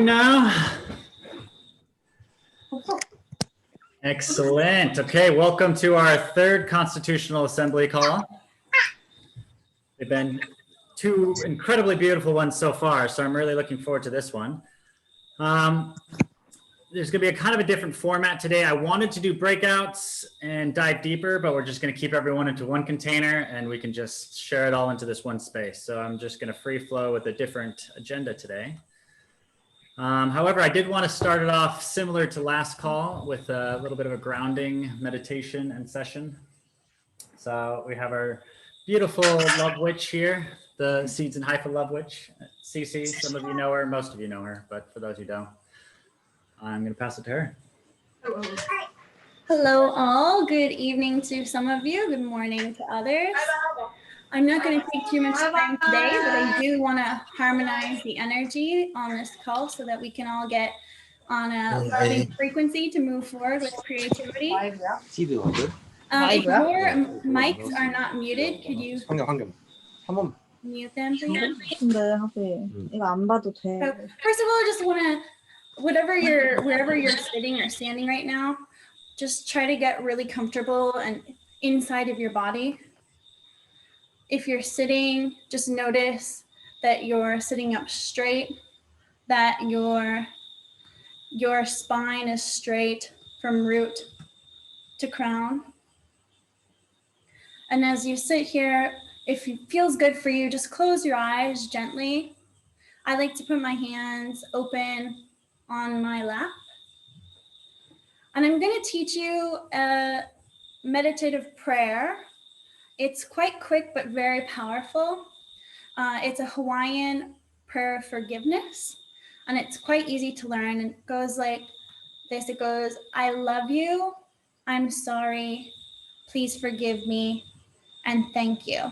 Now. Excellent. Okay, welcome to our third Constitutional Assembly call. They've been two incredibly beautiful ones so far, so I'm really looking forward to this one. There's going to be a kind of a different format today. I wanted to do breakouts and dive deeper, but we're just going to keep everyone into one container and we can just share it all into this one space. So I'm just going to free flow with a different agenda today. However, I did want to start it off similar to last call with a little bit of a grounding meditation and session. So we have our beautiful love witch here, the Seeds and Hypha love witch, Cece. Some of you know her, most of you know her, but for those who don't, I'm going to pass it to her. Hello all, good evening to some of you, good morning to others. I'm not going to take too much time today, but I do want to harmonize the energy on this call so that we can all get on a loving frequency to move forward with creativity. If your mics are not muted, could you mute them, please? First of all, I just want to, wherever you're sitting or standing right now, just try to get really comfortable and inside of your body. If you're sitting, just notice that you're sitting up straight, that your spine is straight from root to crown. And as you sit here, if it feels good for you, just close your eyes gently. I like to put my hands open on my lap. And I'm going to teach you a meditative prayer. It's quite quick, but very powerful. It's a Hawaiian prayer of forgiveness, and it's quite easy to learn. And it goes like this. It goes, I love you. I'm sorry. Please forgive me. And thank you.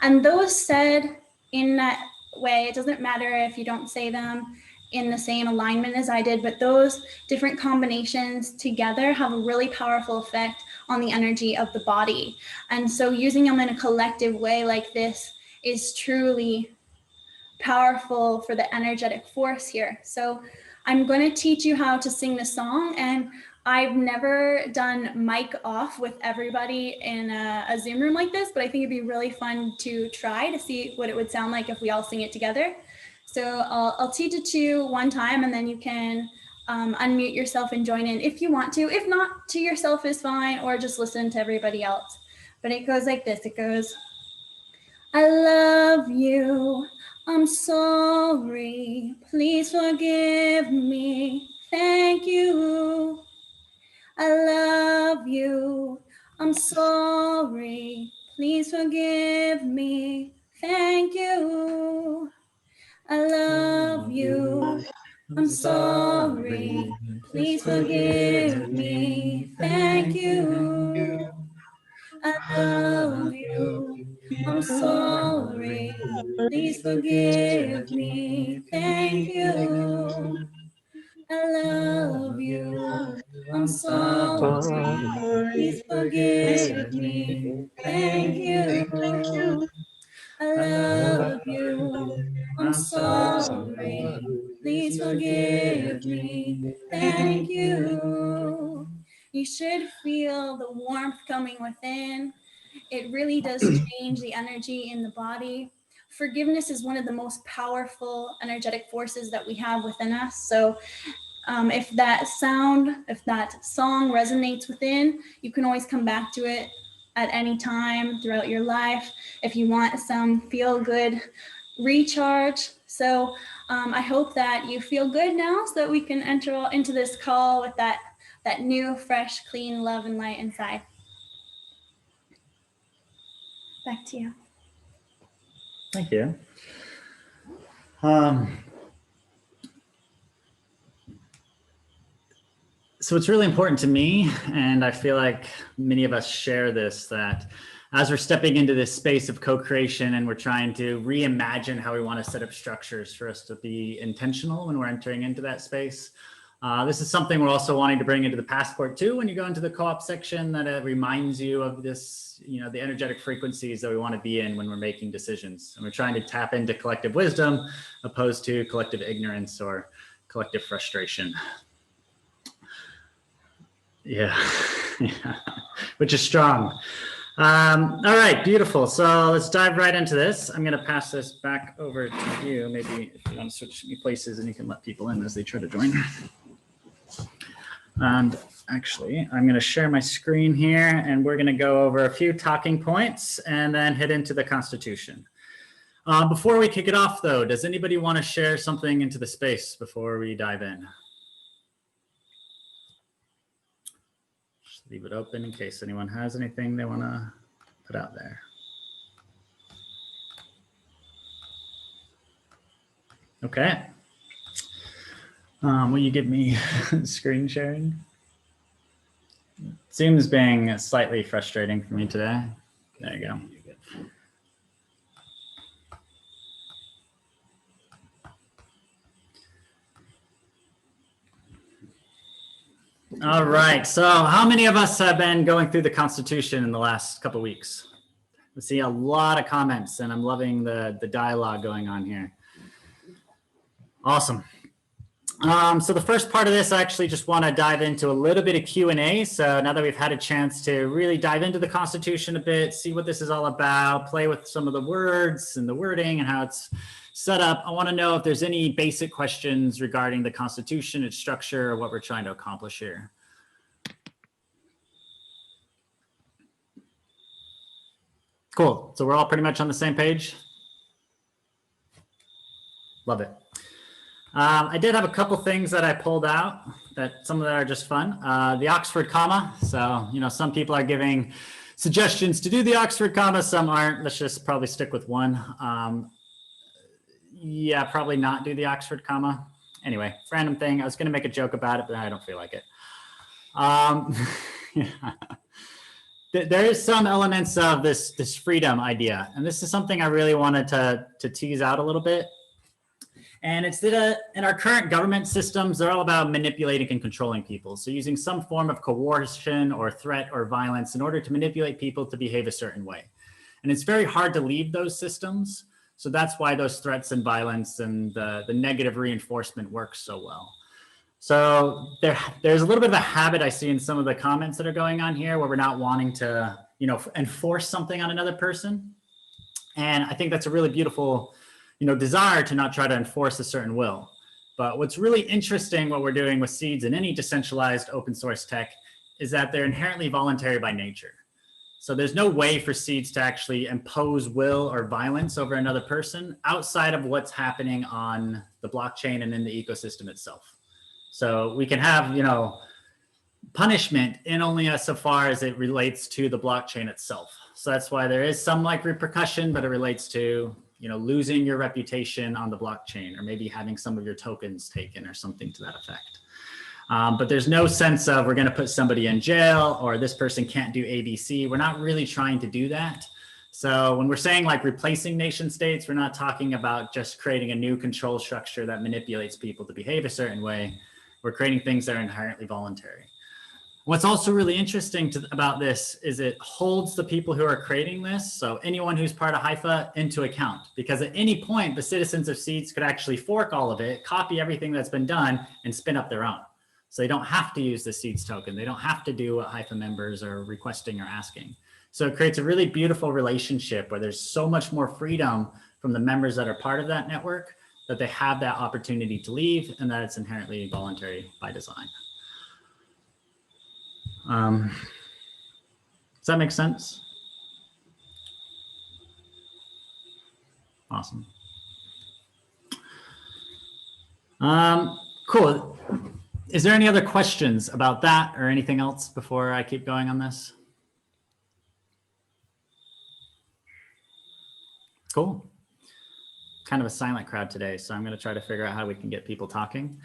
And those said in that way, it doesn't matter if you don't say them in the same alignment as I did, but those different combinations together have a really powerful effect on the energy of the body. And so using them in a collective way like this is truly powerful for the energetic force here. So I'm going to teach you how to sing the song, and I've never done mic off with everybody in a Zoom room like this, but I think it'd be really fun to try to see what it would sound like if we all sing it together. So I'll teach it to you one time, and then you can unmute yourself and join in if you want to. If not, to yourself is fine, or just listen to everybody else. But it goes like this. It goes, I love you. I'm sorry. Please forgive me. Thank you. I love you. I'm sorry. Please forgive me. Thank you. I love you. I'm sorry. Please forgive me. Thank you. I love you. I'm sorry. Please forgive me. Thank you. I love you. I'm sorry. Please forgive me. Thank you. I love you. I'm sorry. Please forgive me. Thank you. You should feel the warmth coming within. It really does change the energy in the body. Forgiveness is one of the most powerful energetic forces that we have within us. So if that song resonates within, you can always come back to it at any time throughout your life if you want some feel-good recharge. So I hope that you feel good now so that we can enter into this call with that new, fresh, clean love and light inside. Back to you. Thank you. So it's really important to me, and I feel like many of us share this, that as we're stepping into this space of co-creation and we're trying to reimagine how we want to set up structures for us to be intentional when we're entering into that space. This is something we're also wanting to bring into the passport too when you go into the co-op section, that it reminds you of this, the energetic frequencies that we want to be in when we're making decisions. And we're trying to tap into collective wisdom opposed to collective ignorance or collective frustration. Yeah, yeah. Which is strong. All right, beautiful. So let's dive right into this. I'm going to pass this back over to you. Maybe if you want to switch me places and you can let people in as they try to join. And actually, I'm going to share my screen here and we're going to go over a few talking points and then hit into the Constitution. Before we kick it off, though, does anybody want to share something into the space before we dive in? Just leave it open in case anyone has anything they want to put out there. Okay. Will you give me screen sharing? Zoom's being slightly frustrating for me today. There you go. All right, so how many of us have been going through the Constitution in the last couple of weeks? I see a lot of comments and I'm loving the dialogue going on here. Awesome. So the first part of this, I actually just want to dive into a little bit of Q&A. So now that we've had a chance to really dive into the Constitution a bit, see what this is all about, play with some of the words and the wording and how it's set up, I want to know if there's any basic questions regarding the Constitution, its structure, or what we're trying to accomplish here. Cool. So we're all pretty much on the same page. Love it. I did have a couple things that I pulled out, that some of that are just fun. The Oxford comma. So, you know, some people are giving suggestions to do the Oxford comma, some aren't. Let's just probably stick with one. Yeah, probably not do the Oxford comma. Anyway, random thing. I was going to make a joke about it, but I don't feel like it. Yeah. There is some elements of this freedom idea, and this is something I really wanted to tease out a little bit. And it's that in our current government systems, they're all about manipulating and controlling people. So using some form of coercion or threat or violence in order to manipulate people to behave a certain way. And it's very hard to leave those systems. So that's why those threats and violence and the negative reinforcement works so well. So there's a little bit of a habit I see in some of the comments that are going on here where we're not wanting to, you know, enforce something on another person. And I think that's a really beautiful, you know, desire to not try to enforce a certain will. But what's really interesting, what we're doing with seeds and any decentralized open source tech, is that they're inherently voluntary by nature. So there's no way for seeds to actually impose will or violence over another person outside of what's happening on the blockchain and in the ecosystem itself. So we can have, you know, punishment in only so far as it relates to the blockchain itself. So that's why there is some like repercussion, but it relates to, you know, losing your reputation on the blockchain or maybe having some of your tokens taken or something to that effect. But there's no sense of we're going to put somebody in jail or this person can't do ABC. We're not really trying to do that. So when we're saying like replacing nation states, we're not talking about just creating a new control structure that manipulates people to behave a certain way. We're creating things that are inherently voluntary. What's also really interesting about this is it holds the people who are creating this, so anyone who's part of Haifa, into account. Because at any point, the citizens of Seeds could actually fork all of it, copy everything that's been done, and spin up their own. So they don't have to use the Seeds token. They don't have to do what Haifa members are requesting or asking. So it creates a really beautiful relationship where there's so much more freedom from the members that are part of that network that they have that opportunity to leave and that it's inherently voluntary by design. Does that make sense? Awesome. Cool. Is there any other questions about that or anything else before I keep going on this? Cool. Kind of a silent crowd today, so I'm going to try to figure out how we can get people talking.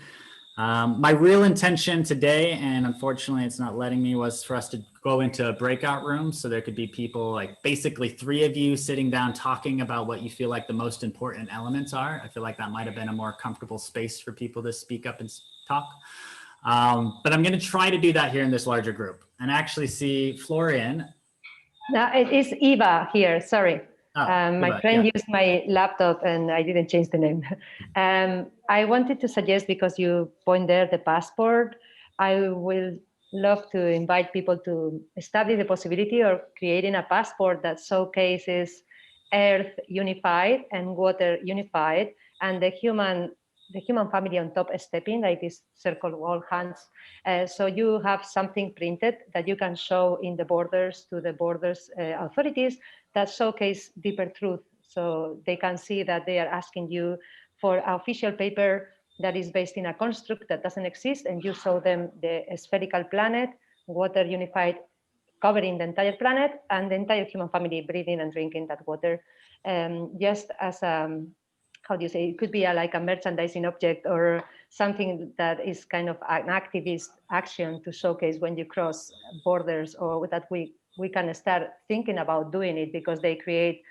My real intention today, and unfortunately it's not letting me, was for us to go into a breakout room. So there could be people, like basically 3 of you sitting down talking about what you feel like the most important elements are. I feel like that might have been a more comfortable space for people to speak up and talk. But I'm going to try to do that here in this larger group and actually see Florian. No, it is Eva here, sorry. My friend used my laptop and I didn't change the name. I wanted to suggest, because you point there the passport, I will love to invite people to study the possibility of creating a passport that showcases earth unified and water unified, and the human family on top stepping, like this circle all hands. So you have something printed that you can show in the borders to the borders authorities that showcase deeper truth. So they can see that they are asking you for an official paper that is based in a construct that doesn't exist, and you show them the spherical planet, water unified, covering the entire planet, and the entire human family breathing and drinking that water. Just as how do you say, it could be like a merchandising object or something that is kind of an activist action to showcase when you cross borders, or that we can start thinking about doing it, because they create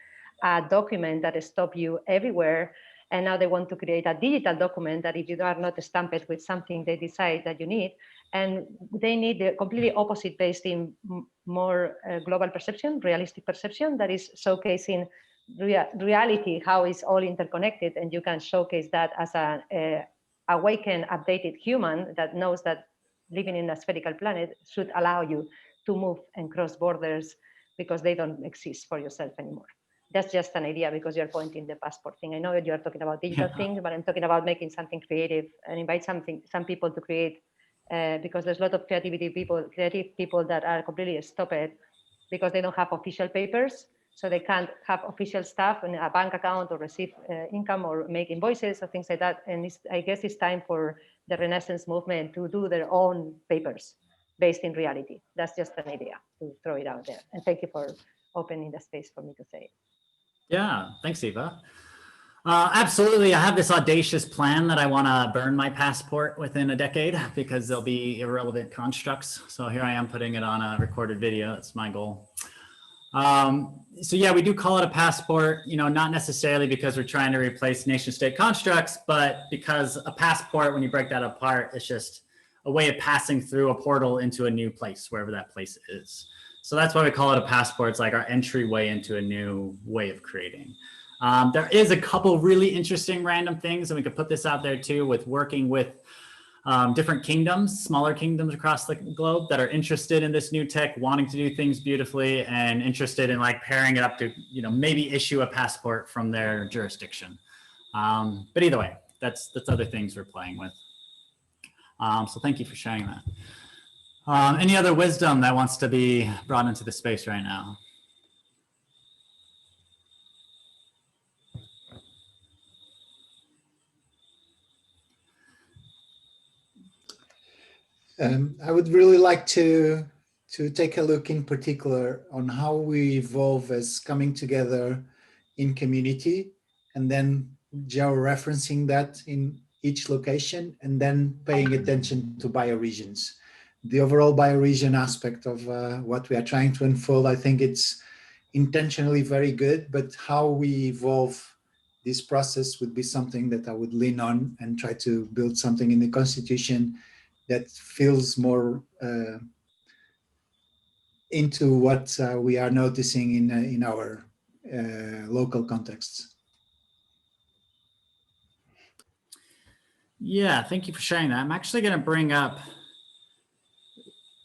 a document that stop you everywhere. And now they want to create a digital document that if you are not stamped with something they decide that you need, and they need the completely opposite based in more global perception, realistic perception that is showcasing reality, how it's all interconnected. And you can showcase that as an awakened, updated human that knows that living in a spherical planet should allow you to move and cross borders because they don't exist for yourself anymore. That's just an idea, because you're pointing the passport thing. I know that you're talking about digital things, but I'm talking about making something creative and invite some people to create, because there's a lot of creative people that are completely stopped because they don't have official papers. So they can't have official stuff in a bank account or receive income or make invoices or things like that. And I guess it's time for the Renaissance movement to do their own papers based in reality. That's just an idea to throw it out there. And thank you for opening the space for me to say it. Yeah, thanks, Eva. Absolutely. I have this audacious plan that I want to burn my passport within a decade because there'll be irrelevant constructs. So here I am putting it on a recorded video. That's my goal. So yeah, we do call it a passport, not necessarily because we're trying to replace nation state constructs, but because a passport, when you break that apart, it's just a way of passing through a portal into a new place, wherever that place is. So that's why we call it a passport. It's like our entryway into a new way of creating. There is a couple really interesting random things, and we could put this out there too, with working with different kingdoms, smaller kingdoms across the globe that are interested in this new tech, wanting to do things beautifully, and interested in like pairing it up to, maybe issue a passport from their jurisdiction. But either way, that's other things we're playing with. So thank you for sharing that. Any other wisdom that wants to be brought into the space right now? I would really like to take a look in particular on how we evolve as coming together in community, and then geo-referencing that in each location, and then paying attention to bioregions. The overall bioregion aspect of what we are trying to unfold, I think it's intentionally very good, but how we evolve this process would be something that I would lean on and try to build something in the Constitution that feels more into what we are noticing in our local contexts. Yeah, thank you for sharing that. I'm actually going to bring up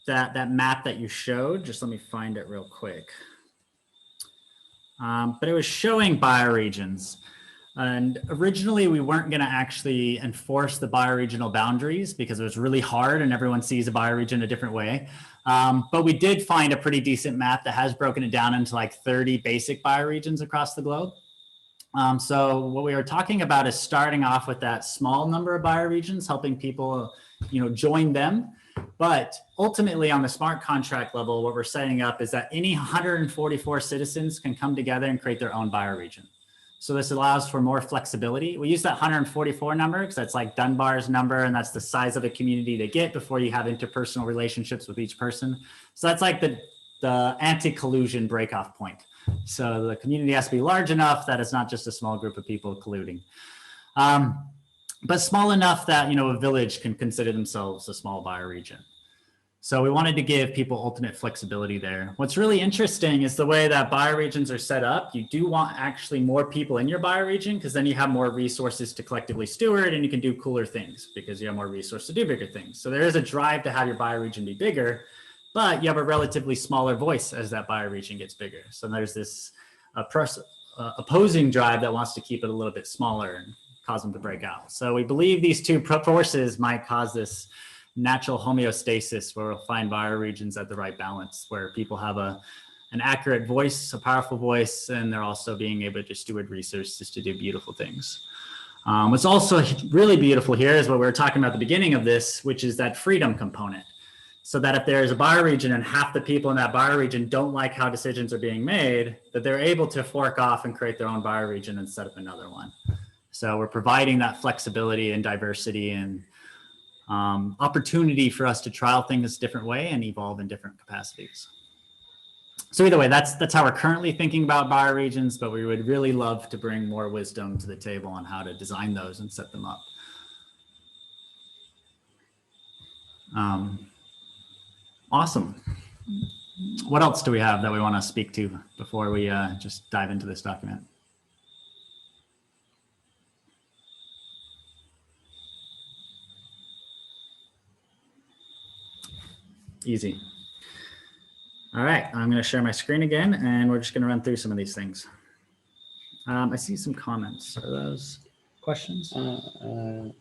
that map that you showed. Just let me find it real quick. But it was showing bioregions. And originally we weren't going to actually enforce the bioregional boundaries because it was really hard and everyone sees a bioregion a different way. But we did find a pretty decent map that has broken it down into like 30 basic bioregions across the globe. So what we were talking about is starting off with that small number of bioregions, helping people, join them. But ultimately on the smart contract level, what we're setting up is that any 144 citizens can come together and create their own bioregion. So this allows for more flexibility. We use that 144 number because that's like Dunbar's number, and that's the size of the community they get before you have interpersonal relationships with each person. So that's like the anti-collusion breakoff point. So the community has to be large enough that it's not just a small group of people colluding. But small enough that, a village can consider themselves a small bioregion. So we wanted to give people ultimate flexibility there. What's really interesting is the way that bioregions are set up. You do want actually more people in your bioregion, because then you have more resources to collectively steward and you can do cooler things because you have more resources to do bigger things. So there is a drive to have your bioregion be bigger, but you have a relatively smaller voice as that bioregion gets bigger. So there's this opposing drive that wants to keep it a little bit smaller and cause them to break out. So we believe these two forces might cause this natural homeostasis where we'll find bioregions at the right balance, where people have an accurate voice, a powerful voice, and they're also being able to steward resources to do beautiful things. What's also really beautiful here is what we were talking about at the beginning of this, which is that freedom component. So that if there's a bioregion and half the people in that bioregion don't like how decisions are being made, that they're able to fork off and create their own bioregion and set up another one. So we're providing that flexibility and diversity and opportunity for us to trial things a different way and evolve in different capacities. So either way, that's how we're currently thinking about bioregions, but we would really love to bring more wisdom to the table on how to design those and set them up. Awesome. What else do we have that we want to speak to before we just dive into this document? Easy. All right, I'm going to share my screen again, and we're just going to run through some of these things. I see some comments. Are those questions? No,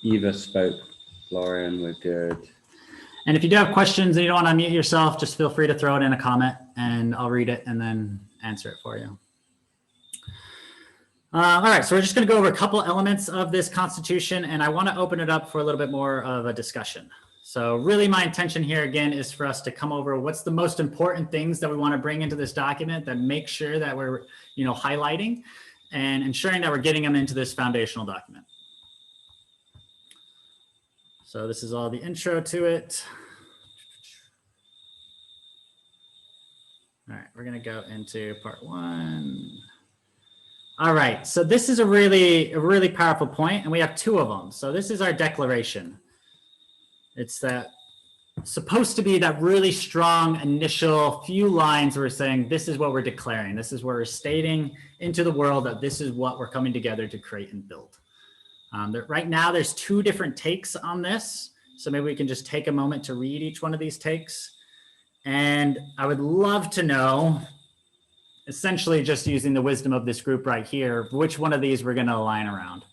Eva spoke. Florian, we're good. And if you do have questions and you don't want to unmute yourself, just feel free to throw it in a comment and I'll read it and then answer it for you. All right, so we're just going to go over a couple elements of this constitution, and I want to open it up for a little bit more of a discussion. So really my intention here again is for us to come over what's the most important things that we want to bring into this document that make sure that we're, highlighting and ensuring that we're getting them into this foundational document. So this is all the intro to it. All right, we're going to go into part one. All right, so this is a really powerful point, and we have two of them. So this is our declaration. It's that supposed to be that really strong initial few lines where we're saying this is what we're declaring. This is where we're stating into the world that this is what we're coming together to create and build. Right now, there's two different takes on this. So maybe we can just take a moment to read each one of these takes. And I would love to know, essentially just using the wisdom of this group right here, which one of these we're going to align around.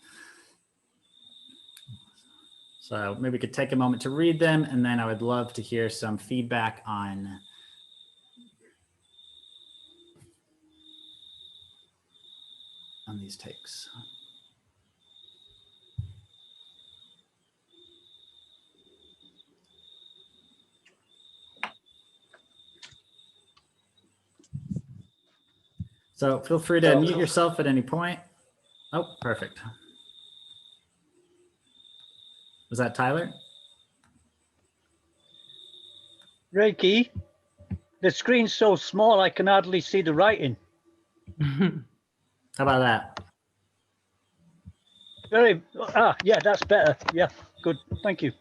So maybe we could take a moment to read them, and then I would love to hear some feedback on these takes. So feel free to mute yourself at any point. Oh, perfect. Was that Tyler? Reiki, the screen's so small I can hardly see the writing. How about that? Yeah, that's better. Yeah, good. Thank you.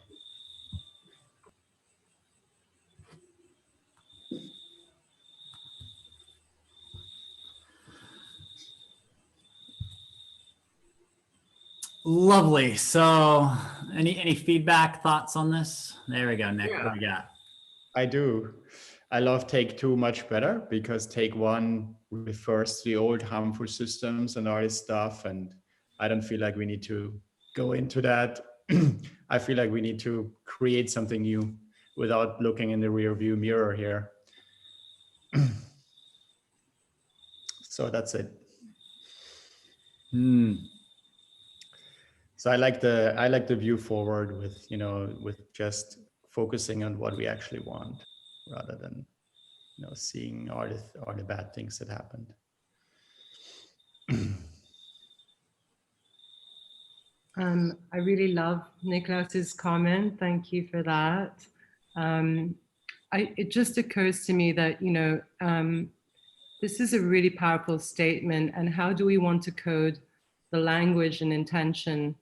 Lovely. So any feedback, thoughts on this? There we go, Nick. Yeah. What do we got? I do. I love take two much better because take one refers to the old harmful systems and all this stuff. And I don't feel like we need to go into that. I feel like we need to create something new without looking in the rear view mirror here. So that's it. So I like the view forward with, with just focusing on what we actually want rather than, seeing all the bad things that happened. I really love Niklas's comment. Thank you for that. It just occurs to me that, this is a really powerful statement, and how do we want to code the language and intention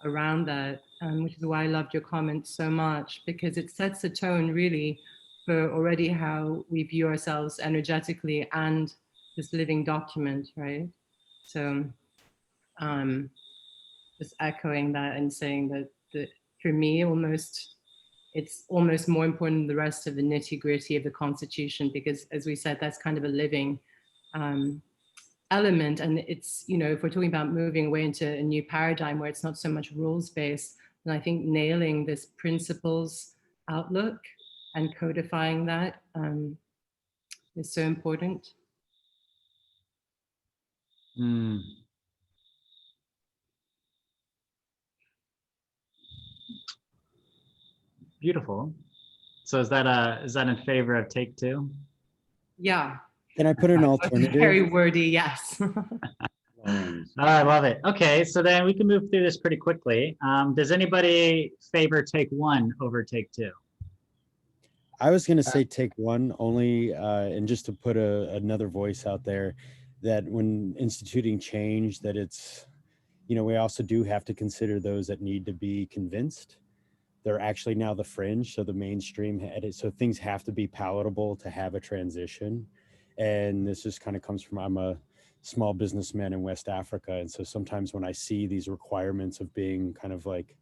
around that, which is why I loved your comment so much, because it sets a tone really for already how we view ourselves energetically and this living document, right? So just echoing that and saying that for me, it's almost more important than the rest of the nitty gritty of the Constitution, because as we said, that's kind of a living element. And it's, you know, if we're talking about moving away into a new paradigm where it's not so much rules based, then I think nailing this principles outlook and codifying that is so important. Mm. Beautiful. So is that in favor of take two? Yeah. Can I put an Very alternative? wordy, yes. I love it. Okay, so then we can move through this pretty quickly. Does anybody favor take one over take two? I was going to say take one only, and just to put another voice out there, that when instituting change, that it's, you know, we also do have to consider those that need to be convinced. They're actually now the fringe, so the mainstream so things have to be palatable to have a transition. And this just kind of comes from, I'm a small businessman in West Africa, and so sometimes when I see these requirements of being kind of like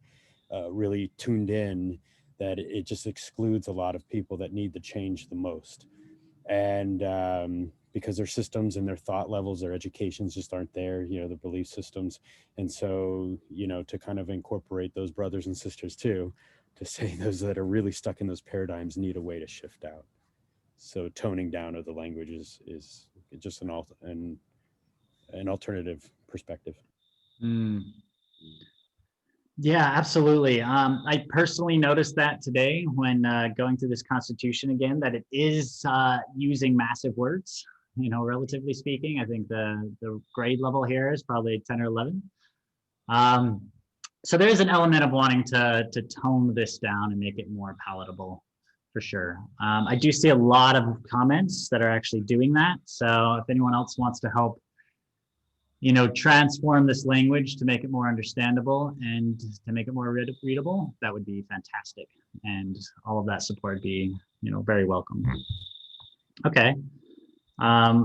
really tuned in, that it just excludes a lot of people that need the change the most. And because their systems and their thought levels, their educations just aren't there, you know, the belief systems. And so, you know, to kind of incorporate those brothers and sisters too, to say those that are really stuck in those paradigms need a way to shift out. So toning down of the language is just an alternative perspective. Mm. Yeah, absolutely. I personally noticed that today when going through this Constitution again, that it is using massive words, you know, relatively speaking. I think the grade level here is probably 10 or 11. So there is an element of wanting to tone this down and make it more palatable, for sure. I do see a lot of comments that are actually doing that. So if anyone else wants to help, you know, transform this language to make it more understandable and to make it more readable, that would be fantastic. And all of that support would be, you know, very welcome. Okay.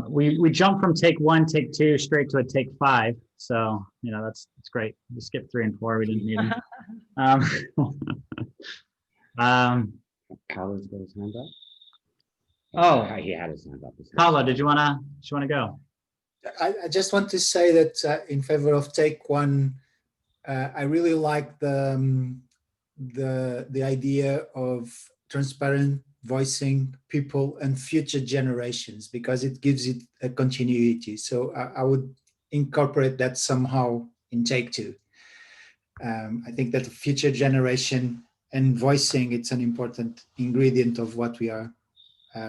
We jumped from take one, take two, straight to a take five. So, you know, that's great. We skipped 3 and 4. We didn't need them. Carlo's got his hand up. Oh, He had his hand up. Paula, did you wanna go? I just want to say that in favor of take one, I really like the idea of transparent voicing people and future generations, because it gives it a continuity. So I would incorporate that somehow in take two. I think that the future generation and voicing, it's an important ingredient of what we are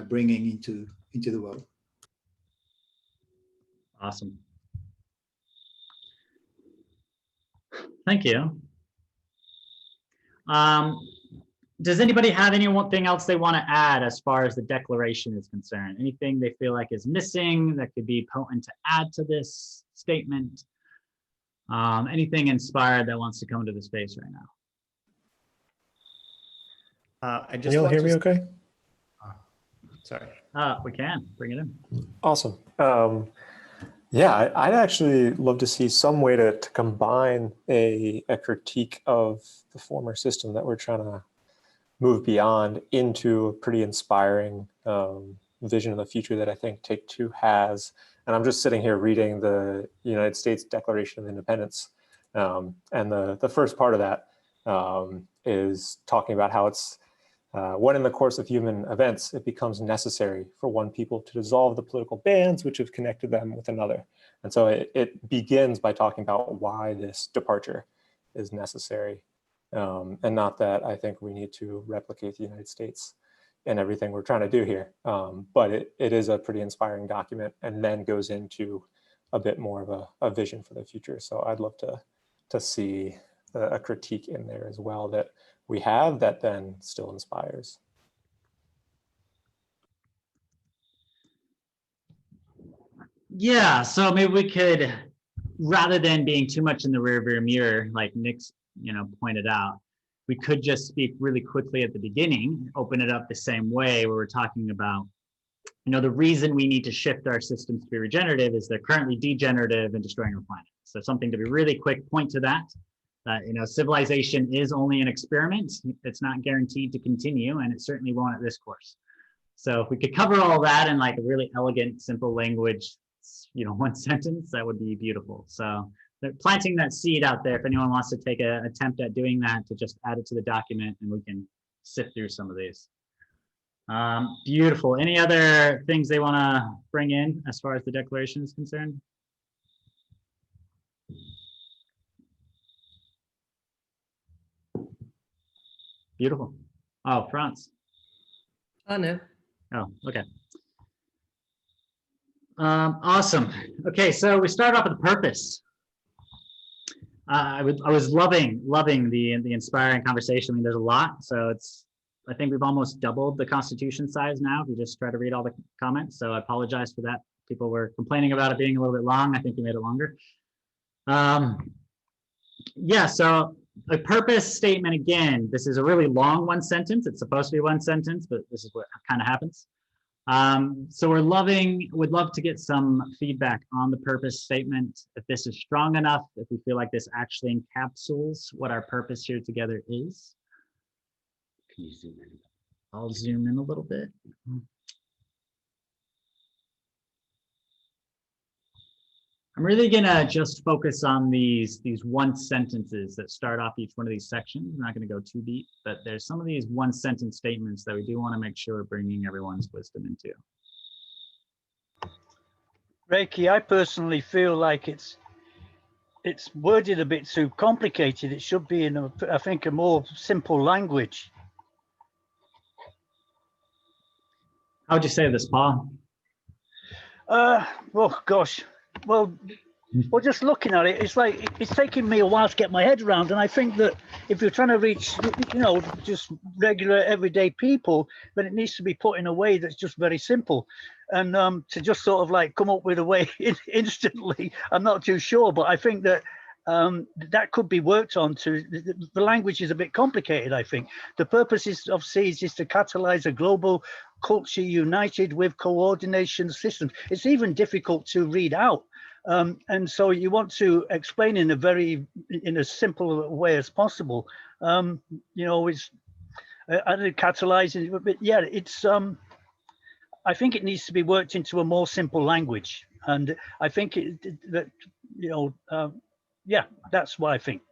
bringing into the world. Awesome. Thank you. Does anybody have anything else they want to add as far as the declaration is concerned? Anything they feel like is missing that could be potent to add to this statement? Anything inspired that wants to come to the space right now? Can you all hear me okay? Sorry. We can bring it in. Awesome. Yeah, I'd actually love to see some way to combine a critique of the former system that we're trying to move beyond into a pretty inspiring vision of the future that I think Take Two has. And I'm just sitting here reading the United States Declaration of Independence. And the first part of that is talking about how it's when in the course of human events, it becomes necessary for one people to dissolve the political bands which have connected them with another. And so it begins by talking about why this departure is necessary. And not that I think we need to replicate the United States in everything we're trying to do here. But it is a pretty inspiring document, and then goes into a bit more of a vision for the future. So I'd love to see a critique in there as well that we have that then still inspires. Yeah, so maybe we could, rather than being too much in the rearview mirror, like Nick's pointed out. We could just speak really quickly at the beginning, open it up the same way where we're talking about, the reason we need to shift our systems to be regenerative is they're currently degenerative and destroying our planet. So something to be really quick, point to that. Civilization is only an experiment. It's not guaranteed to continue, and it certainly won't at this course. So if we could cover all that in like a really elegant, simple language, one sentence, that would be beautiful. So they're planting that seed out there. If anyone wants to take an attempt at doing that, to just add it to the document, and we can sift through some of these. Beautiful. Any other things they want to bring in as far as the declaration is concerned? Beautiful. Oh, France. Oh, no. Oh, okay. Awesome. Okay, so we start off with the purpose. I was loving the inspiring conversation. I mean, there's a lot, so I think we've almost doubled the Constitution size now if you just try to read all the comments. So I apologize for that. People were complaining about it being a little bit long. I think we made it longer. Yeah, so a purpose statement, again, this is a really long one sentence. It's supposed to be one sentence, but this is what kind of happens. So would love to get some feedback on the purpose statement, if this is strong enough, if we feel like this actually encapsulates what our purpose here together is. Can you zoom in? I'll zoom in a little bit. I'm really gonna just focus on these one sentences that start off each one of these sections. I'm not gonna go too deep, but there's some of these one sentence statements that we do want to make sure we're bringing everyone's wisdom into. Reiki, I personally feel like it's worded a bit too complicated. It should be in I think a more simple language. How'd you say this, Paul? Oh gosh. Well, just looking at it, it's like it's taking me a while to get my head around. And I think that if you're trying to reach, just regular everyday people, then it needs to be put in a way that's just very simple. And to just sort of like come up with a way instantly, I'm not too sure. But I think that that could be worked on. The language is a bit complicated, I think. The purpose of SEEDS is to catalyze a global culture united with coordination systems. It's even difficult to read out. And so you want to explain in a simple way as possible. It's catalyzing, but yeah, it's I think it needs to be worked into a more simple language. And I think yeah, that's what I think.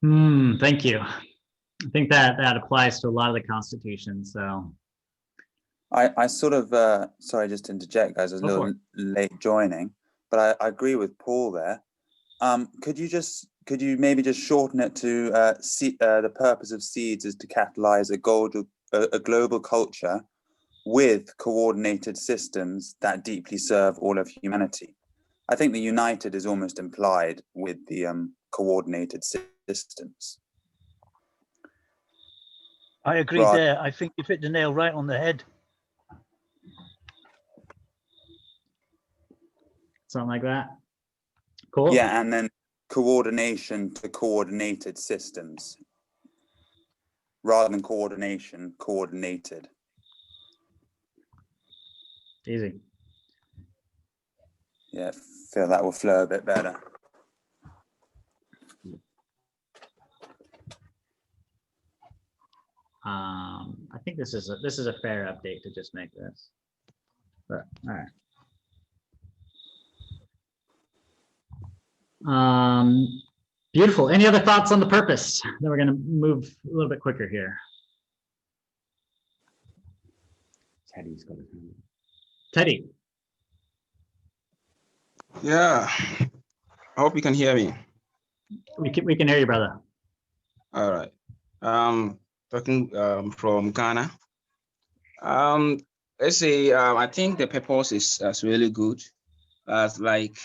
Thank you. I think that applies to a lot of the Constitution. So I sort of, sorry, just to interject, guys, I was a little late joining, but I agree with Paul there. Could you maybe just shorten it to the purpose of SEEDS is to catalyze a global culture with coordinated systems that deeply serve all of humanity. I think the united is almost implied with the coordinated systems. I agree there. I think you hit the nail right on the head. Something like that. Cool. Yeah, and then coordination to coordinated systems. Rather than coordination, coordinated. Easy. Yeah, feel that will flow a bit better. I think this is a fair update to just make this. But all right. Beautiful. Any other thoughts on the purpose? Then we're going to move a little bit quicker here. Teddy's got his hand up. Teddy. Yeah, I hope you can hear me. We can hear you, brother. All right. Talking from Ghana. Let's say I think the purpose is really good. As like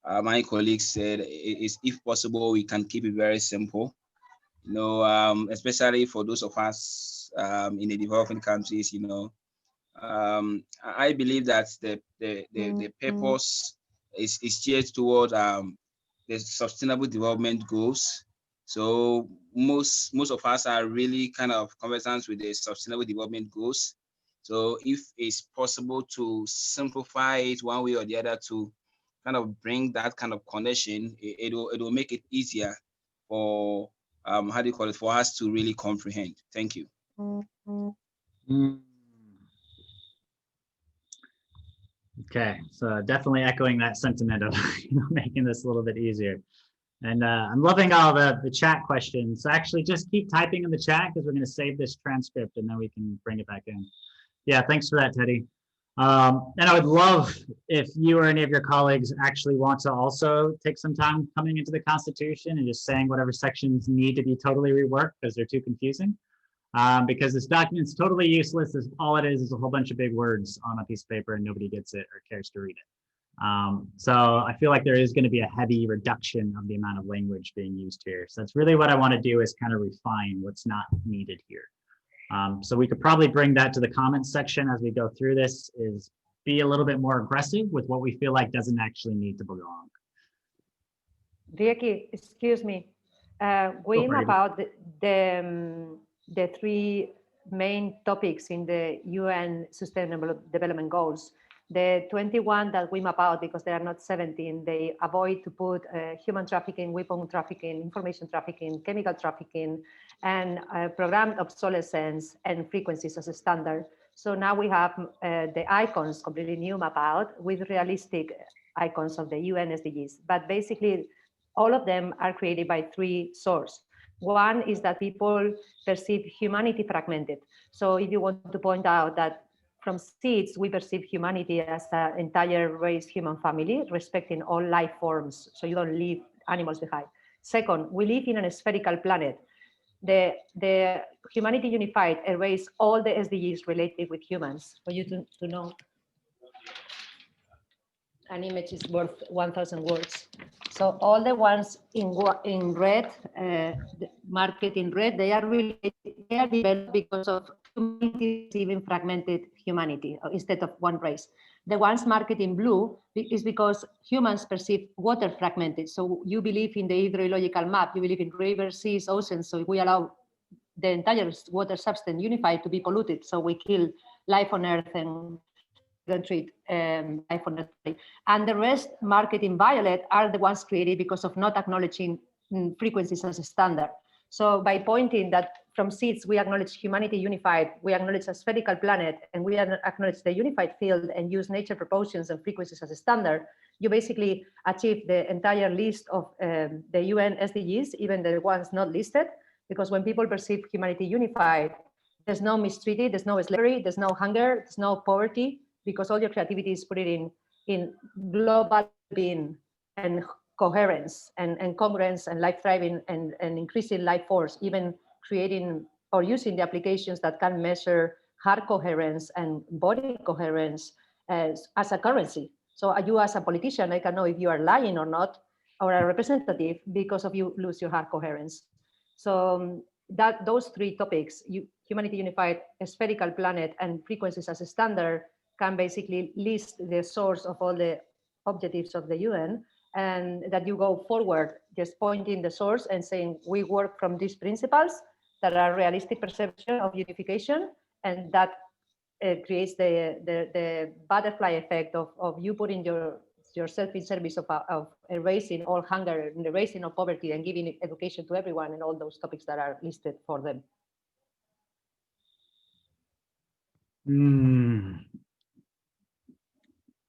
my colleague said, is if possible we can keep it very simple. Especially for those of us in the developing countries. I believe that the purpose is geared toward the Sustainable Development Goals. So most of us are really kind of conversant with the Sustainable Development Goals. So if it's possible to simplify it one way or the other to kind of bring that kind of connection, it will make it easier for how do you call it, for us to really comprehend. Thank you. Okay, so definitely echoing that sentiment of making this a little bit easier. And I'm loving all the chat questions. So actually just keep typing in the chat because we're going to save this transcript and then we can bring it back in. Yeah, thanks for that, Teddy. And I would love if you or any of your colleagues actually want to also take some time coming into the Constitution and just saying whatever sections need to be totally reworked because they're too confusing. Because this document's totally useless. All it is a whole bunch of big words on a piece of paper and nobody gets it or cares to read it. So I feel like there is going to be a heavy reduction of the amount of language being used here. So that's really what I want to do is kind of refine what's not needed here. So we could probably bring that to the comments section as we go through this, is be a little bit more aggressive with what we feel like doesn't actually need to belong. Rieki, excuse me. We map out the three main topics in the UN Sustainable Development Goals. The 21 that we map out, because there are not 17, they avoid to put human trafficking, weapon trafficking, information trafficking, chemical trafficking, and programmed obsolescence and frequencies as a standard. So now we have the icons completely new map out with realistic icons of the UN SDGs. But basically, all of them are created by three sources. One is that people perceive humanity fragmented. So if you want to point out that from seeds, we perceive humanity as an entire race, human family, respecting all life forms. So you don't leave animals behind. Second, we live in a spherical planet. The Humanity Unified erase all the SDGs related with humans. For you to know, an image is worth 1,000 words. So all the ones in red, marked in red, they are related, they are developed because of humanity receiving fragmented humanity instead of one race. The ones marked in blue is because humans perceive water fragmented. So you believe in the hydrological map, you believe in rivers, seas, oceans. So we allow the entire water substance unified to be polluted. So we kill life on Earth and treat life on Earth. And the rest marked in violet are the ones created because of not acknowledging frequencies as a standard. So by pointing that from seeds, we acknowledge humanity unified, we acknowledge a spherical planet, and we acknowledge the unified field and use nature proportions and frequencies as a standard, you basically achieve the entire list of the UN SDGs, even the ones not listed, because when people perceive humanity unified, there's no mistreated, there's no slavery, there's no hunger, there's no poverty, because all your creativity is put it in global being and coherence and congruence and life thriving and increasing life force, even creating or using the applications that can measure heart coherence and body coherence as a currency. So you as a politician, I can know if you are lying or not, or a representative, because of you lose your heart coherence. So those three topics, humanity unified, a spherical planet, and frequencies as a standard, can basically list the source of all the objectives of the UN, and that you go forward just pointing the source and saying we work from these principles that are realistic perception of unification, and that creates the butterfly effect of you putting yourself in service of erasing all hunger, erasing all poverty, and giving education to everyone, and all those topics that are listed for them.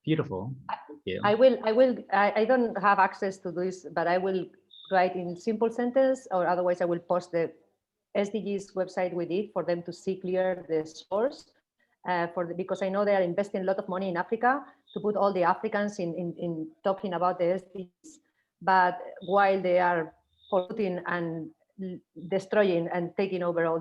Beautiful. Thank you. I don't have access to this, but I will write in simple sentence, or otherwise I will post the SDGs website with it for them to see clear the source. Because I know they are investing a lot of money in Africa to put all the Africans in talking about the SDGs, but while they are polluting and destroying and taking over all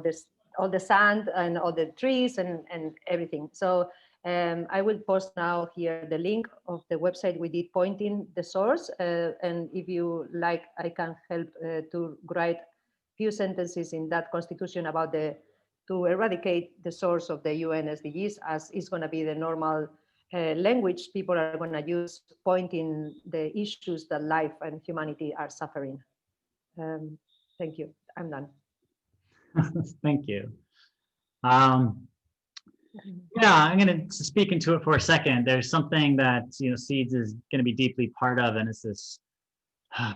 the sand and all the trees and everything. So I will post now here the link of the website we did pointing the source, and if you like, I can help to write few sentences in that constitution about to eradicate the source of the UN SDGs, as is going to be the normal language people are going to use, pointing the issues that life and humanity are suffering. Thank you. I'm done. Thank you. Yeah, I'm going to speak into it for a second. There's something that, Seeds is going to be deeply part of, and it's this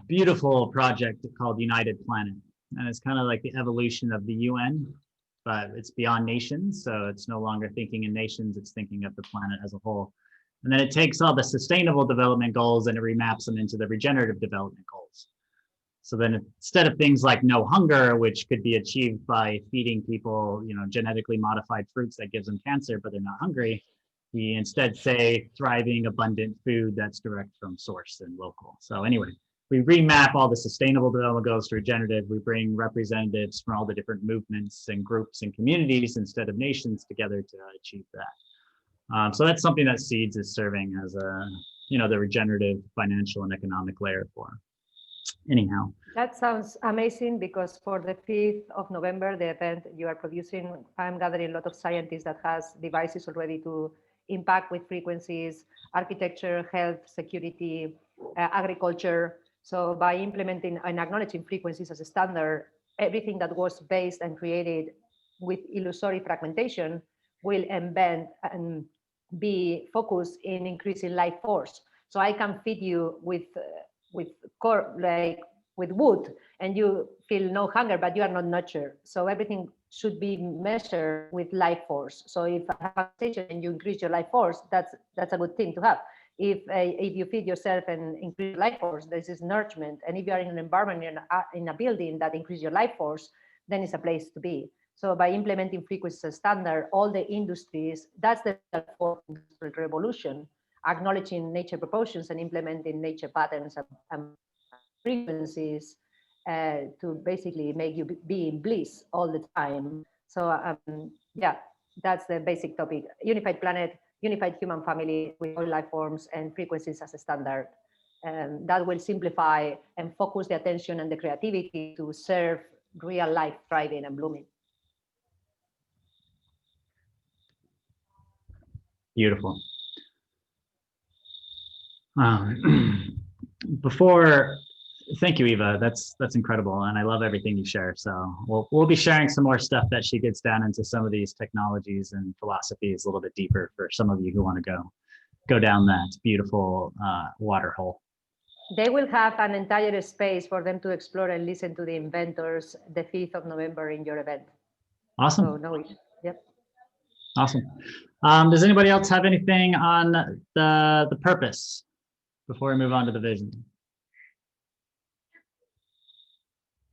beautiful project called United Planet. And it's kind of like the evolution of the UN, but it's beyond nations. So it's no longer thinking in nations, it's thinking of the planet as a whole. And then it takes all the sustainable development goals and it remaps them into the regenerative development goals. So then instead of things like no hunger, which could be achieved by feeding people, genetically modified fruits that gives them cancer, but they're not hungry, we instead say thriving, abundant food that's direct from source and local. So anyway, we remap all the sustainable development goals to regenerative. We bring representatives from all the different movements and groups and communities instead of nations together to achieve that. So that's something that Seeds is serving as the regenerative financial and economic layer for. Anyhow. That sounds amazing, because for the 5th of November, the event you are producing, I'm gathering a lot of scientists that has devices already to impact with frequencies, architecture, health, security, agriculture. So by implementing and acknowledging frequencies as a standard, everything that was based and created with illusory fragmentation will embed and be focused in increasing life force. So I can feed you with wood and you feel no hunger, but you are not nurtured. So everything should be measured with life force. So if I have a station and you increase your life force, that's a good thing to have. If you feed yourself and increase life force, this is nourishment. And if you are in an environment, in a building that increase your life force, then it's a place to be. So by implementing frequency standard, all the industries, that's the fourth industrial revolution, acknowledging nature proportions and implementing nature patterns and frequencies to basically make you be in bliss all the time. So yeah, that's the basic topic. Unified planet, unified human family with all life forms and frequencies as a standard. That will simplify and focus the attention and the creativity to serve real life thriving and blooming. Beautiful. Thank you, Eva. That's incredible, and I love everything you share. So we'll be sharing some more stuff that she gets down into some of these technologies and philosophies a little bit deeper for some of you who want to go down that beautiful water hole. They will have an entire space for them to explore and listen to the inventors the 5th of November in your event. Awesome. So no issue. Yep. Awesome. Does anybody else have anything on the purpose before we move on to the vision?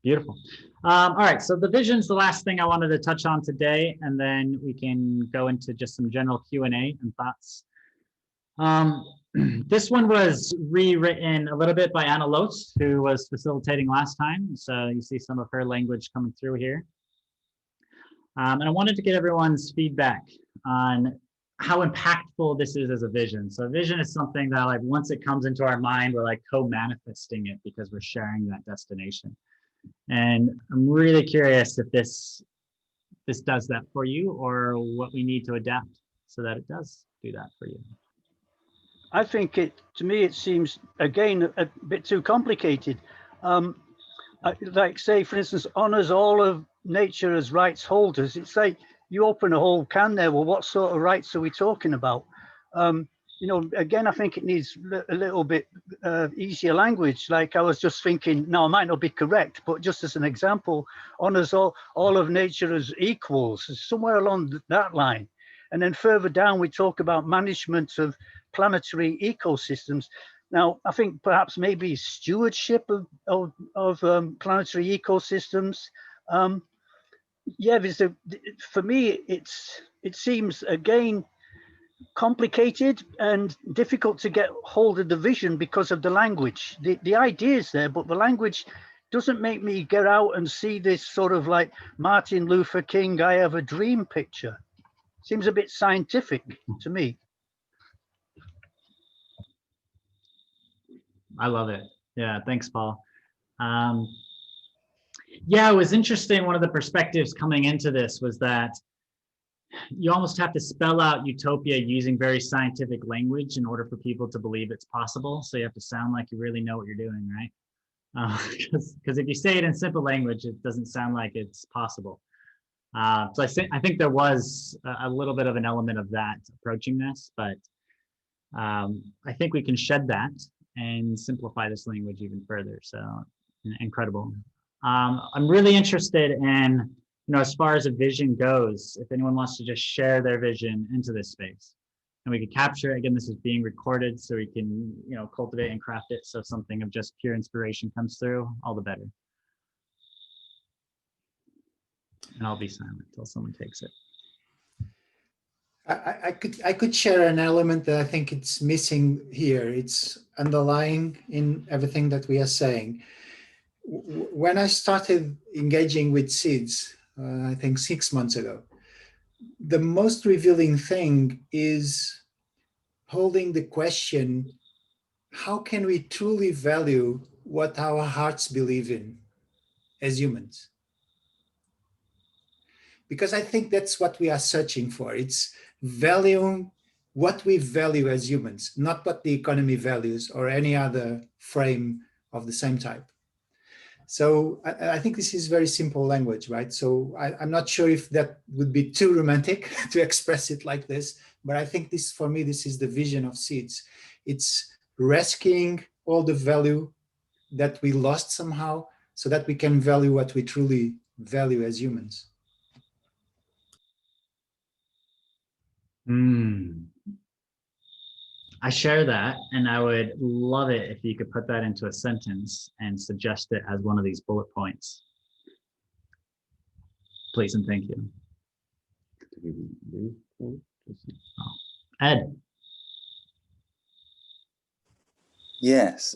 Beautiful. All right, so the vision's the last thing I wanted to touch on today, and then we can go into just some general Q&A and thoughts. This one was rewritten a little bit by Anna Los, who was facilitating last time. So you see some of her language coming through here. And I wanted to get everyone's feedback on how impactful this is as a vision. So vision is something that, like, once it comes into our mind, we're like co-manifesting it because we're sharing that destination. And I'm really curious if this does that for you, or what we need to adapt so that it does do that for you. I think to me, it seems, again, a bit too complicated. Like, say, for instance, honors all of nature as rights holders. It's like you open a whole can there. Well, what sort of rights are we talking about? Again, I think it needs a little bit easier language. Like, I was just thinking, now, I might not be correct, but just as an example, honors all of nature as equals, somewhere along that line. And then further down, we talk about management of planetary ecosystems. Now, I think perhaps maybe stewardship of planetary ecosystems. Yeah, for me, it seems, again, complicated and difficult to get hold of the vision because of the language. The idea is there, but the language doesn't make me get out and see this sort of like Martin Luther King, I have a dream picture. Seems a bit scientific to me. I love it. Yeah, thanks, Paul. Yeah, it was interesting. One of the perspectives coming into this was that you almost have to spell out utopia using very scientific language in order for people to believe it's possible. So you have to sound like you really know what you're doing, right? Because if you say it in simple language, it doesn't sound like it's possible. So I think there was a little bit of an element of that approaching this, but I think we can shed that and simplify this language even further. So incredible. I'm really interested in, as far as a vision goes, if anyone wants to just share their vision into this space, and we could capture it. Again, this is being recorded, so we can, cultivate and craft it. So if something of just pure inspiration comes through, all the better. And I'll be silent until someone takes it. I could share an element that I think it's missing here. It's underlying in everything that we are saying. When I started engaging with seeds, I think 6 months ago, the most revealing thing is holding the question, how can we truly value what our hearts believe in as humans? Because I think that's what we are searching for. It's valuing what we value as humans, not what the economy values or any other frame of the same type. So I think this is very simple language, right? So I'm not sure if that would be too romantic to express it like this, but I think this, for me, this is the vision of seeds. It's rescuing all the value that we lost somehow so that we can value what we truly value as humans. I share that, and I would love it if you could put that into a sentence and suggest it as one of these bullet points. Please and thank you. Ed. Yes,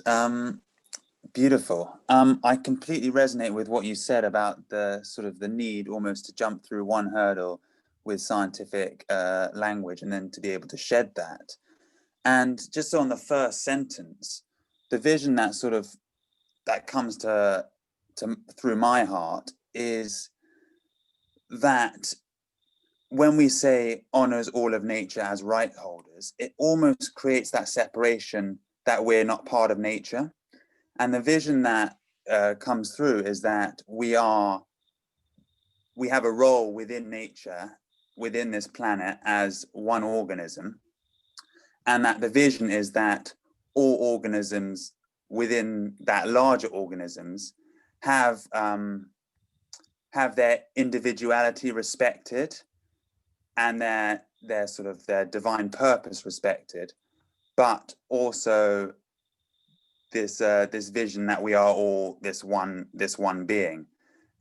beautiful. I completely resonate with what you said about the sort of the need almost to jump through one hurdle with scientific language and then to be able to shed that. And just on the first sentence, the vision that that comes to through my heart is that when we say honors all of nature as right holders, it almost creates that separation that we're not part of nature. And the vision that comes through is that we have a role within nature, within this planet as one organism. And that the vision is that all organisms within that larger organisms have their individuality respected and their divine purpose respected, but also this vision that we are all this one being.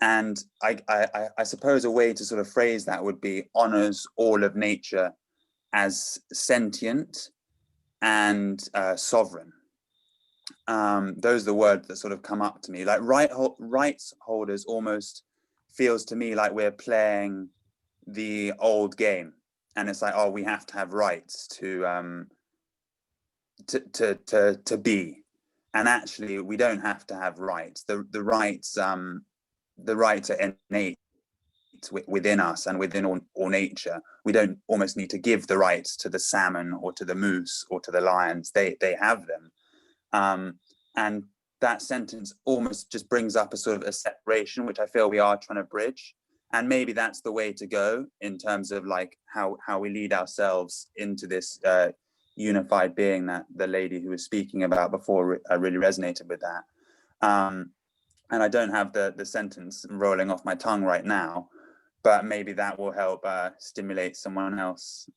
And I suppose a way to sort of phrase that would be honors all of nature as sentient and sovereign. Those are the words that sort of come up to me. Like rights holders almost feels to me like we're playing the old game, and it's like, oh, we have to have rights to be, and actually we don't have to have rights. The rights are innate within us and within all nature. We don't almost need to give the rights to the salmon or to the moose or to the lions. They have them. And that sentence almost just brings up a sort of a separation, which I feel we are trying to bridge. And maybe that's the way to go in terms of like how we lead ourselves into this unified being that the lady who was speaking about before, I really resonated with that. And I don't have the sentence rolling off my tongue right now, but maybe that will help stimulate someone else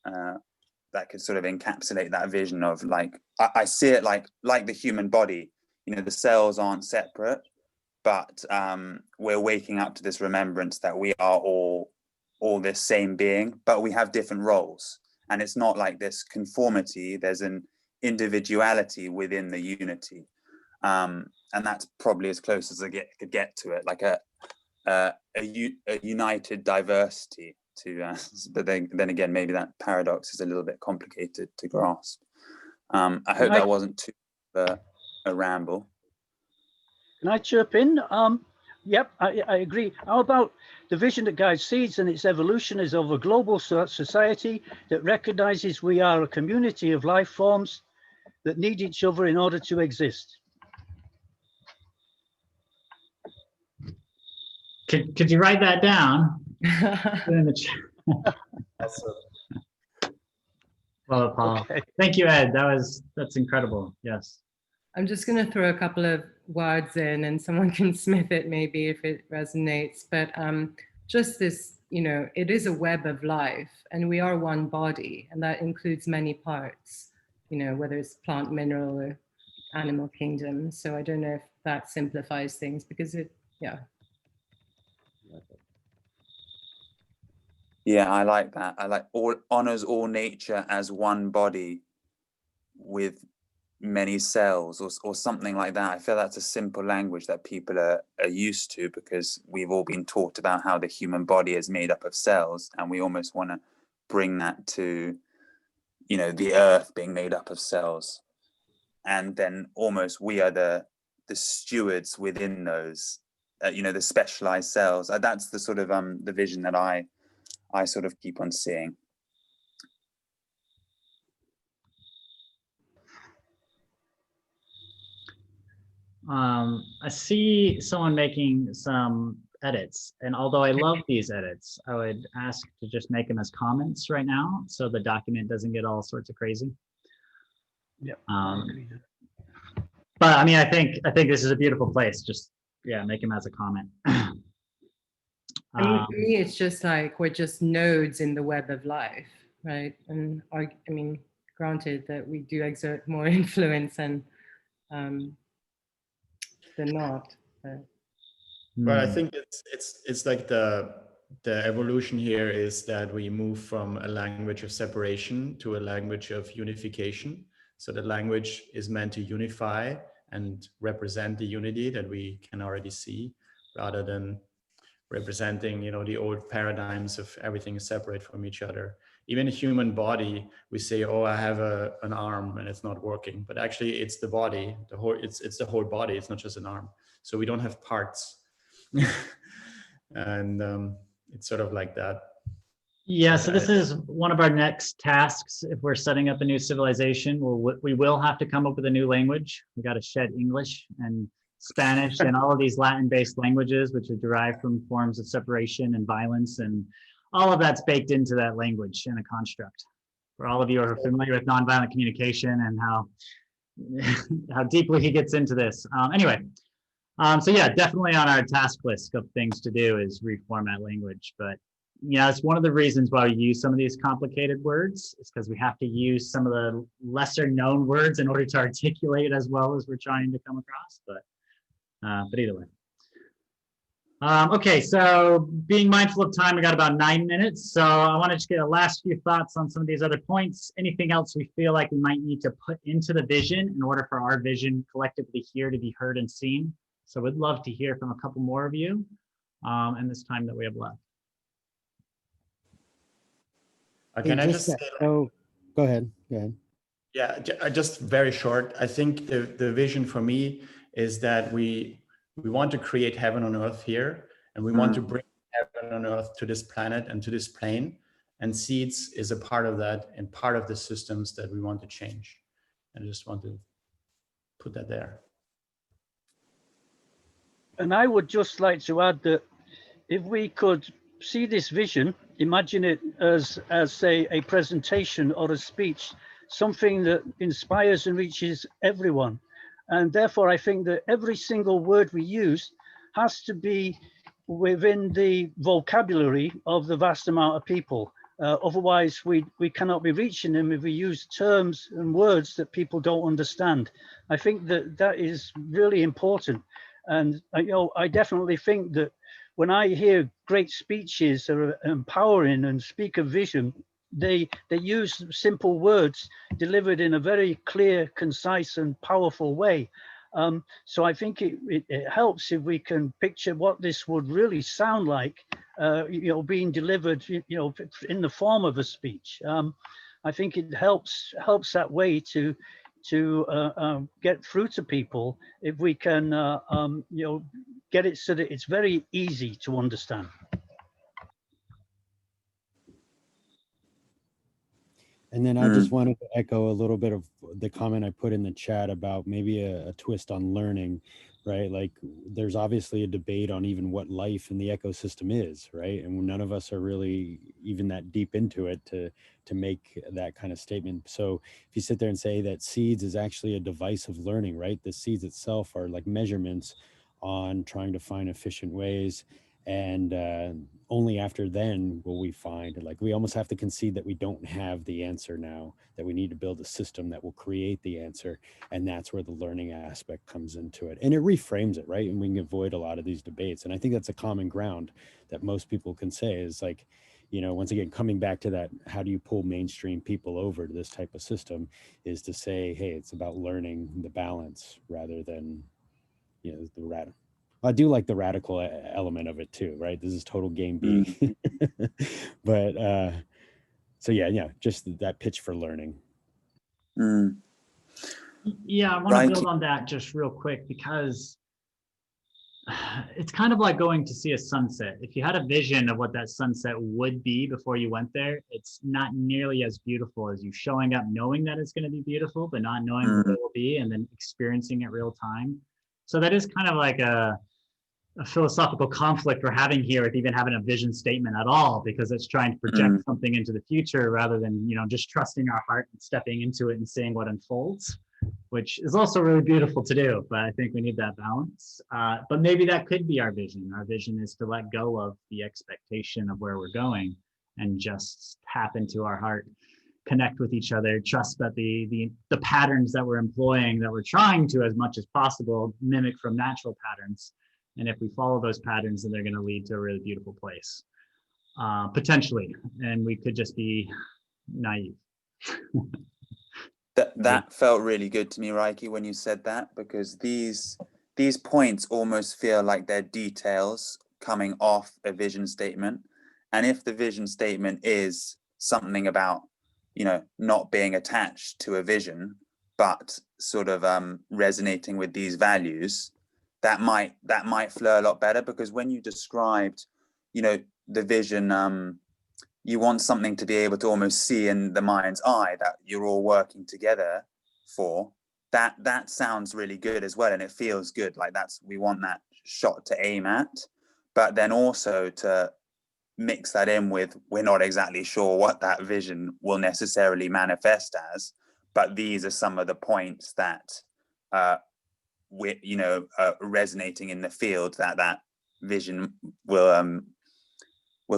that could sort of encapsulate that vision of like, I see it like the human body, the cells aren't separate, but we're waking up to this remembrance that we are all this same being, but we have different roles. And it's not like this conformity, there's an individuality within the unity. And that's probably as close as I could get to it, like a united diversity to, but then again, maybe that paradox is a little bit complicated to grasp. I hope that wasn't too a ramble. Can I chirp in? Yep, I agree. How about the vision that guides seeds and its evolution is of a global society that recognizes we are a community of life forms that need each other in order to exist. Could you write that down? Put it in the chat. Well, Paul. Okay. Thank you, Ed. That's incredible. Yes. I'm just going to throw a couple of words in and someone can smith it maybe if it resonates. But just this, you know, it is a web of life and we are one body and that includes many parts, you know, whether it's plant, mineral or animal kingdom. So I don't know if that simplifies things because it, yeah. Yeah, I like that. I like honors all nature as one body with many cells or something like that. I feel that's a simple language that people are used to because we've all been taught about how the human body is made up of cells, and we almost want to bring that to, you know, the earth being made up of cells, and then almost we are the stewards within those, you know, the specialized cells. That's the sort of the vision that I sort of keep on seeing. I see someone making some edits, and although I love these edits, I would ask to just make them as comments right now so the document doesn't get all sorts of crazy. Yeah. But I mean, I think this is a beautiful place. Just, yeah, make them as a comment. I mean, for me, it's just like we're just nodes in the web of life, right? And I mean, granted that we do exert more influence and than not. But I think it's like the evolution here is that we move from a language of separation to a language of unification. So the language is meant to unify and represent the unity that we can already see, rather than representing, you know, the old paradigms of everything is separate from each other. Even a human body, we say, oh, I have an arm and it's not working, but actually it's the body, it's the whole body. It's not just an arm. So we don't have parts. And it's sort of like that. Yeah, so this is one of our next tasks. If we're setting up a new civilization, we will have to come up with a new language. We got to shed English and Spanish and all of these Latin-based languages, which are derived from forms of separation and violence, and all of that's baked into that language and a construct. For all of you who are familiar with nonviolent communication and how deeply he gets into this. Anyway, so yeah, definitely on our task list of things to do is reformat language. But yeah, it's one of the reasons why we use some of these complicated words. It's because we have to use some of the lesser known words in order to articulate as well as we're trying to come across. But either way. Okay, so being mindful of time, we got about 9 minutes. So I want to just get a last few thoughts on some of these other points. Anything else we feel like we might need to put into the vision in order for our vision collectively here to be heard and seen? So we'd love to hear from a couple more of you in this time that we have left. Can I just say, go ahead. Yeah, just very short. I think the vision for me is that we want to create heaven on earth here, and we want to bring heaven on earth to this planet and to this plane. And seeds is a part of that and part of the systems that we want to change. I just want to put that there. And I would just like to add that if we could see this vision, imagine it as say a presentation or a speech, something that inspires and reaches everyone. And therefore I think that every single word we use has to be within the vocabulary of the vast amount of people. Otherwise we cannot be reaching them if we use terms and words that people don't understand. I think that is really important. And I definitely think that when I hear great speeches that are empowering and speak of vision, they use simple words delivered in a very clear, concise, and powerful way. So I think it helps if we can picture what this would really sound like, being delivered, in the form of a speech. I think it helps that way to get through to people if we can get it so that it's very easy to understand. And then I just wanted to echo a little bit of the comment I put in the chat about maybe a twist on learning, right? Like there's obviously a debate on even what life in the ecosystem is, right? And none of us are really even that deep into it to make that kind of statement. So if you sit there and say that seeds is actually a device of learning, right? The seeds itself are like measurements on trying to find efficient ways. And only after then will we find, like, we almost have to concede that we don't have the answer now, that we need to build a system that will create the answer. And that's where the learning aspect comes into it. And it reframes it, right? And we can avoid a lot of these debates. And I think that's a common ground that most people can say is like, you know, once again, coming back to that, how do you pull mainstream people over to this type of system is to say, hey, it's about learning the balance rather than, you know, the radical. I do like the radical element of it too, right? This is total game being. But so yeah, just that pitch for learning. Yeah, I want to build on that just real quick because it's kind of like going to see a sunset. If you had a vision of what that sunset would be before you went there, it's not nearly as beautiful as you showing up knowing that it's going to be beautiful, but not knowing what it will be and then experiencing it real time. So that is kind of like a philosophical conflict we're having here with even having a vision statement at all, because it's trying to project something into the future rather than, you know, just trusting our heart and stepping into it and seeing what unfolds, which is also really beautiful to do. But I think we need that balance. But maybe that could be our vision. Our vision is to let go of the expectation of where we're going and just tap into our heart, connect with each other, trust that the patterns that we're employing, that we're trying to as much as possible mimic from natural patterns. And if we follow those patterns, then they're going to lead to a really beautiful place, potentially. And we could just be naive. That felt really good to me, Reiki, when you said that, because these points almost feel like they're details coming off a vision statement. And if the vision statement is something about, you know, not being attached to a vision, but sort of resonating with these values, that might flow a lot better. Because when you described, you know, the vision, you want something to be able to almost see in the mind's eye that you're all working together for. That sounds really good as well, and it feels good. Like we want that shot to aim at, but then also to mix that in with, we're not exactly sure what that vision will necessarily manifest as, but these are some of the points that we're, you know, resonating in the field that vision will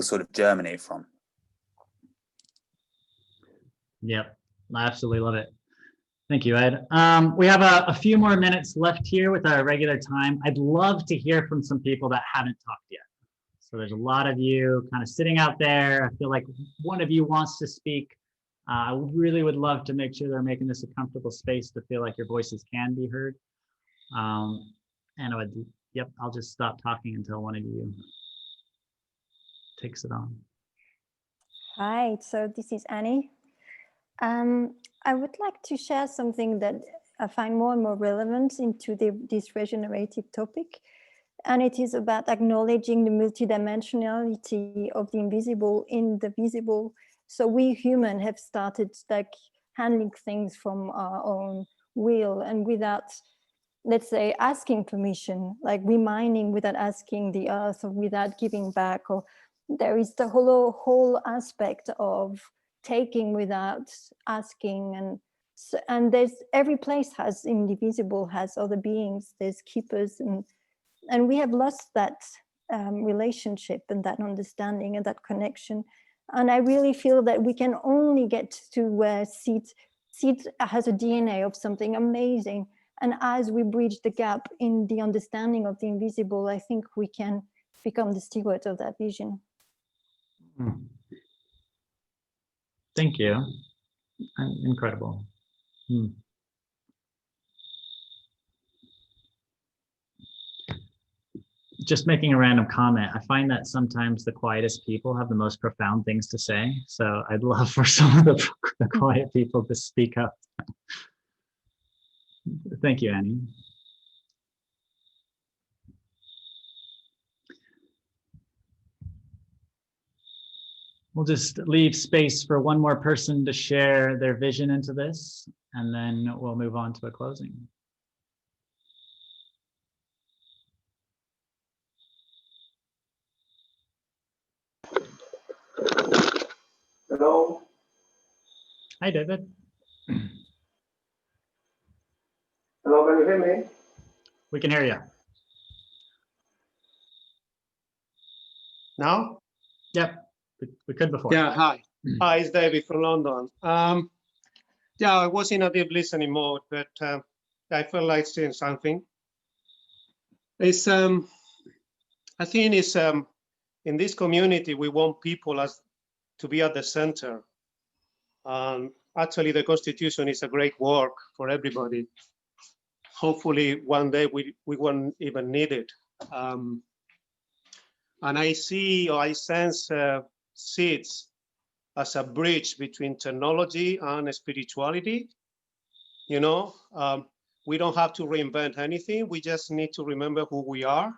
sort of germinate from. Yep, I absolutely love it. Thank you, Ed. We have a few more minutes left here with our regular time. I'd love to hear from some people that haven't talked yet. So there's a lot of you kind of sitting out there. I feel like one of you wants to speak. I really would love to make sure they're making this a comfortable space to feel like your voices can be heard. And I'll just stop talking until one of you takes it on. Hi, so this is Annie. I would like to share something that I find more and more relevant into this regenerative topic. And it is about acknowledging the multidimensionality of the invisible in the visible. So we humans have started like handling things from our own will and without, let's say, asking permission, like reminding without asking the earth or without giving back. Or there is the whole aspect of taking without asking, and there's every place has indivisible, has other beings, there's keepers, and we have lost that relationship and that understanding and that connection. And I really feel that we can only get to where seed has a DNA of something amazing, and as we bridge the gap in the understanding of the invisible, I think we can become the steward of that vision. Thank you. Incredible. Just making a random comment, I find that sometimes the quietest people have the most profound things to say. So I'd love for some of the quiet people to speak up. Thank you, Annie. We'll just leave space for one more person to share their vision into this, and then we'll move on to a closing. Hello. Hi, David. Hello, can you hear me? We can hear you. Now? Yep, we could before. Yeah, hi. Hi, it's David from London. Yeah, I was in a deep listening mode, but I felt like saying something. It's, I think it's, in this community, we want people to be at the center. Actually, the Constitution is a great work for everybody. Hopefully, one day we won't even need it. And I see, or I sense seeds as a bridge between technology and spirituality. You know, we don't have to reinvent anything. We just need to remember who we are.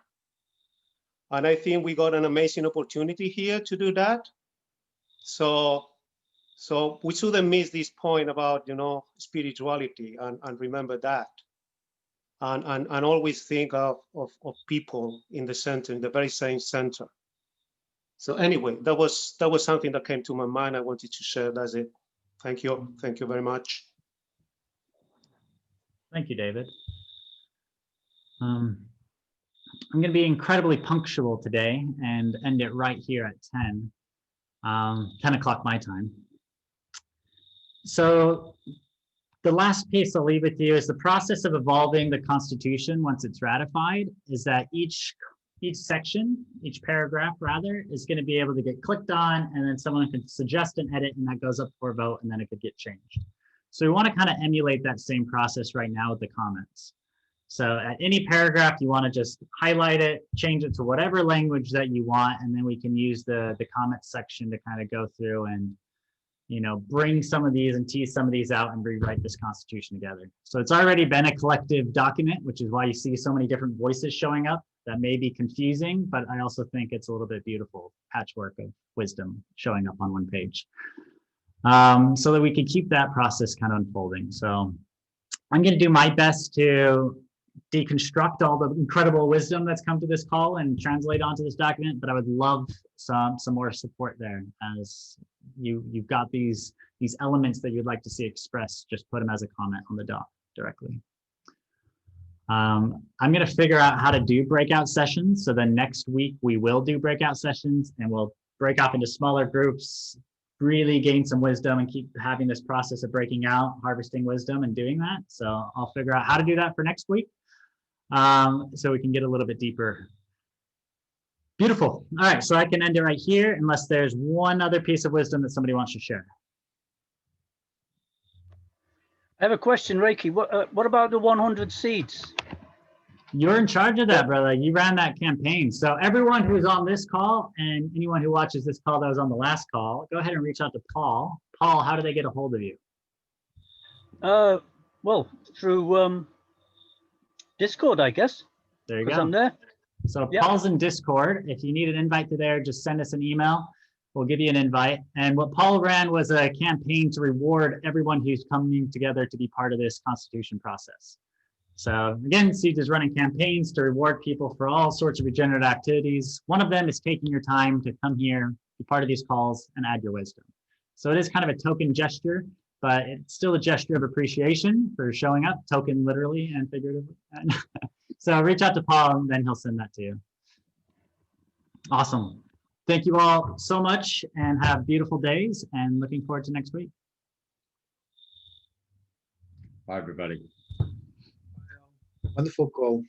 And I think we got an amazing opportunity here to do that. So we shouldn't miss this point about, you know, spirituality and remember that. And always think of people in the center, in the very same center. So anyway, that was something that came to my mind. I wanted to share. That's it. Thank you. Thank you very much. Thank you, David. I'm going to be incredibly punctual today and end it right here at 10 o'clock my time. So the last piece I'll leave with you is the process of evolving the Constitution once it's ratified is that each section, each paragraph rather, is going to be able to get clicked on, and then someone can suggest an edit, and that goes up for a vote, and then it could get changed. So we want to kind of emulate that same process right now with the comments. So at any paragraph, you want to just highlight it, change it to whatever language that you want, and then we can use the comment section to kind of go through and, you know, bring some of these and tease some of these out and rewrite this Constitution together. So it's already been a collective document, which is why you see so many different voices showing up. That may be confusing, but I also think it's a little bit beautiful patchwork of wisdom showing up on one page. So that we can keep that process kind of unfolding. So I'm going to do my best to deconstruct all the incredible wisdom that's come to this call and translate onto this document, but I would love some more support there, as you've got these elements that you'd like to see expressed. Just put them as a comment on the doc directly. I'm going to figure out how to do breakout sessions. So then next week we will do breakout sessions, and we'll break off into smaller groups, really gain some wisdom, and keep having this process of breaking out, harvesting wisdom and doing that. So I'll figure out how to do that for next week, so we can get a little bit deeper. Beautiful. All right, so I can end it right here unless there's one other piece of wisdom that somebody wants to share. I have a question, Reiki. What about the 100 seats? You're in charge of that, brother. You ran that campaign. So everyone who's on this call and anyone who watches this call that was on the last call, go ahead and reach out to Paul. Paul, how do they get a hold of you? Well, through Discord, I guess. There you go. Because I'm there. So Yep. Paul's in Discord. If you need an invite to there, just send us an email. We'll give you an invite. And what Paul ran was a campaign to reward everyone who's coming together to be part of this Constitution process. So again, Siege is running campaigns to reward people for all sorts of regenerative activities. One of them is taking your time to come here, be part of these calls, and add your wisdom. So it is kind of a token gesture, but it's still a gesture of appreciation for showing up, token literally and figuratively. So reach out to Paul, and then he'll send that to you. Awesome. Thank you all so much, and have beautiful days, and looking forward to next week. Bye, everybody. Wonderful call.